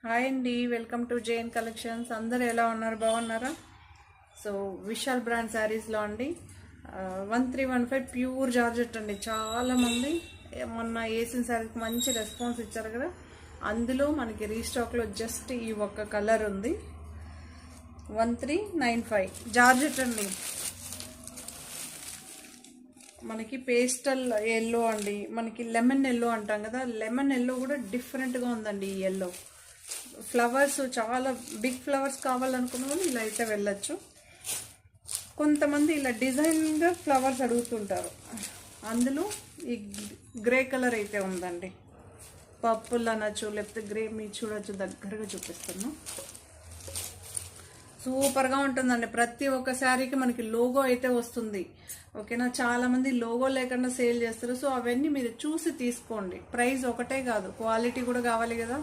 Hi అండి, welcome to Jain collections. అందరూ ఎలా ఉన్నారు? బాగున్నారా? సో విశాల్ బ్రాండ్ శారీస్లో అండి 1315 ప్యూర్ జార్జెట్ అండి. చాలామంది మొన్న వేసిన శారీకి మంచి రెస్పాన్స్ ఇచ్చారు కదా. అందులో మనకి రీస్టాక్లో జస్ట్ ఈ ఒక్క కలర్ ఉంది. 1395 జార్జెట్ అండి. మనకి పేస్టల్ ఎల్లో అండి, మనకి లెమన్ ఎల్లో అంటాం కదా. లెమన్ ఎల్లో కూడా డిఫరెంట్గా ఉందండి. ఈ ఎల్లో ఫ్లవర్స్ చాలా బిగ్ ఫ్లవర్స్ కావాలనుకున్న వాళ్ళు ఇలా అయితే వెళ్ళచ్చు. కొంతమంది ఇలా డిజైన్గా ఫ్లవర్స్ అడుగుతుంటారు. అందులో ఈ గ్రే కలర్ అయితే ఉందండి. పర్పుల్ అనొచ్చు, లేకపోతే గ్రే. మీరు చూడొచ్చు, దగ్గరగా చూపిస్తాను. సూపర్గా ఉంటుందండి. ప్రతి ఒక్క శారీకి మనకి లోగో అయితే వస్తుంది. ఓకేనా? చాలామంది లోగో లేకుండా సేల్ చేస్తారు. సో అవన్నీ మీరు చూసి తీసుకోండి. ప్రైస్ ఒకటే కాదు, క్వాలిటీ కూడా కావాలి కదా.